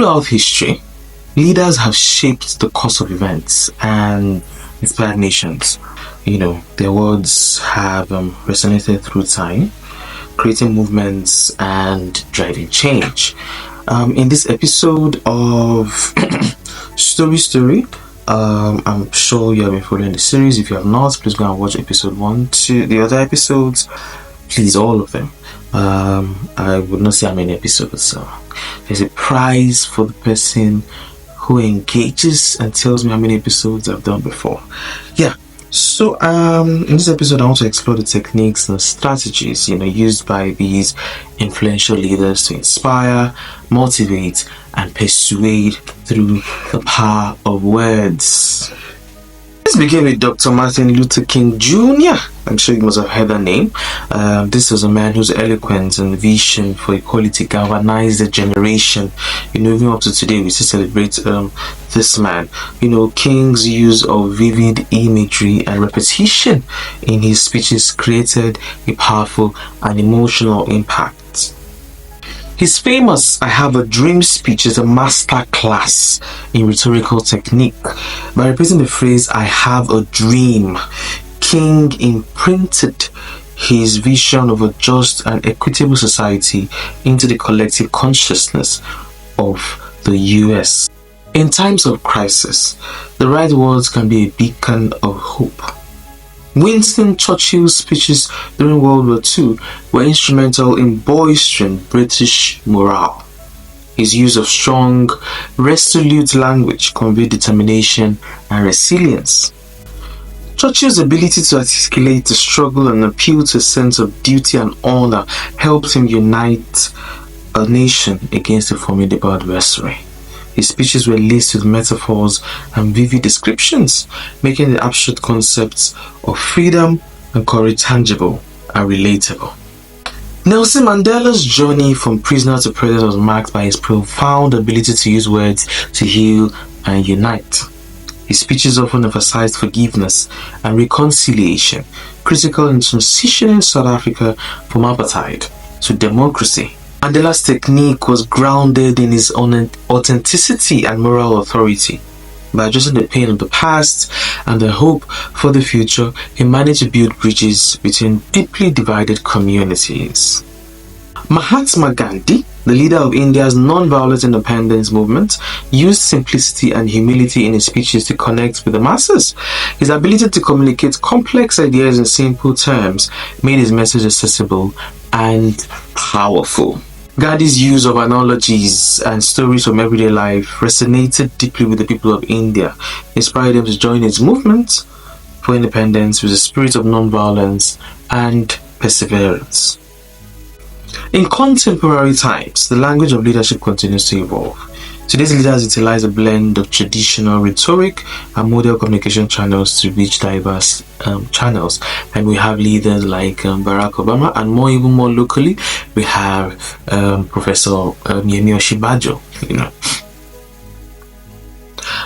Throughout history, leaders have shaped the course of events and inspired nations. Their words have resonated through time, creating movements and driving change. In this episode of Story, I'm sure you have been following the series. If you have not, please go and watch episode 1, 2, the other episodes, please, all of them. I would not say how many episodes, so there's a prize for the person who engages and tells me how many episodes I've done before. So in this episode I want to explore the techniques and strategies used by these influential leaders to inspire, motivate and persuade through the power of words. Let's begin with Dr. Martin Luther King Jr. I'm sure you must have heard that name. This was a man whose eloquence and vision for equality galvanized a generation. Even up to today, we still celebrate this man. King's use of vivid imagery and repetition in his speeches created a powerful and emotional impact. His famous "I Have a Dream" speech is a master class in rhetorical technique. By repeating the phrase "I have a dream," King imprinted his vision of a just and equitable society into the collective consciousness of the US. In times of crisis, the right words can be a beacon of hope. Winston Churchill's speeches during World War II were instrumental in bolstering British morale. His use of strong, resolute language conveyed determination and resilience. Churchill's ability to articulate the struggle and appeal to a sense of duty and honor helped him unite a nation against a formidable adversary. His speeches were laced with metaphors and vivid descriptions, making the abstract concepts of freedom and courage tangible and relatable. Nelson Mandela's journey from prisoner to president was marked by his profound ability to use words to heal and unite. His speeches often emphasized forgiveness and reconciliation, critical in transitioning South Africa from apartheid to democracy. Mandela's technique was grounded in his own authenticity and moral authority. By addressing the pain of the past and the hope for the future, he managed to build bridges between deeply divided communities. Mahatma Gandhi, the leader of India's non-violent independence movement, used simplicity and humility in his speeches to connect with the masses. His ability to communicate complex ideas in simple terms made his message accessible and powerful. Gandhi's use of analogies and stories from everyday life resonated deeply with the people of India, inspired them to join his movement for independence with a spirit of non-violence and perseverance. In contemporary times, the language of leadership continues to evolve. Today's leaders utilize a blend of traditional rhetoric and modern communication channels to reach diverse channels. And we have leaders like Barack Obama, and even more locally, we have Professor Yemi Osinbajo.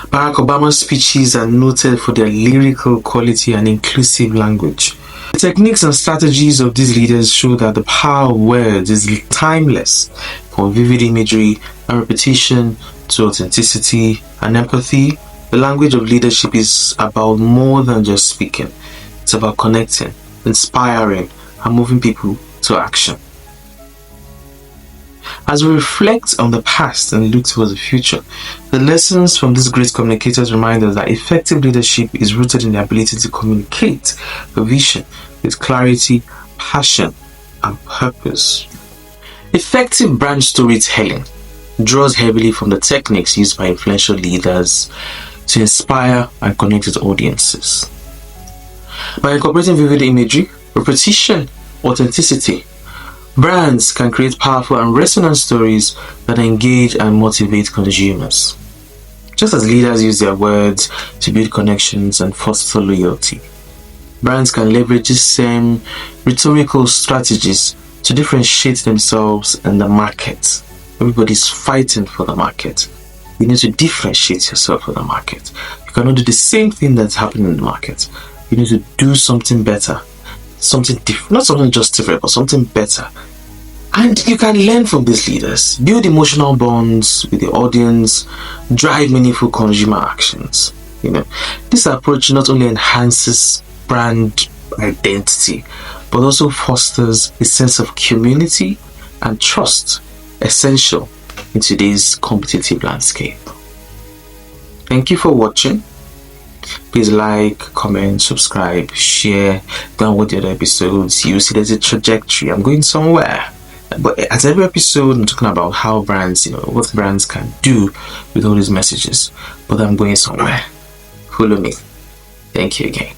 Barack Obama's speeches are noted for their lyrical quality and inclusive language. The techniques and strategies of these leaders show that the power of words is timeless, from vivid imagery and repetition to authenticity and empathy. The language of leadership is about more than just speaking. It's about connecting, inspiring, and moving people to action. As we reflect on the past and look towards the future, the lessons from these great communicators remind us that effective leadership is rooted in the ability to communicate a vision with clarity, passion, and purpose. Effective brand storytelling draws heavily from the techniques used by influential leaders to inspire and connect with audiences. By incorporating vivid imagery, repetition, authenticity, brands can create powerful and resonant stories that engage and motivate consumers. Just as leaders use their words to build connections and foster loyalty, brands can leverage these same rhetorical strategies to differentiate themselves in the market. Everybody's fighting for the market. You need to differentiate yourself for the market. You cannot do the same thing that's happening in the market. You need to do something better, something different, not something just different, but something better And you can learn from these leaders, build emotional bonds with the audience, drive meaningful consumer actions. This approach not only enhances brand identity, but also fosters a sense of community and trust, essential in today's competitive landscape. Thank you for watching. Please like, comment, subscribe, share, download the other episodes. You see there's a trajectory. I'm going somewhere. But at every episode, I'm talking about how brands, what brands can do with all these messages. But I'm going somewhere. Follow me. Thank you again.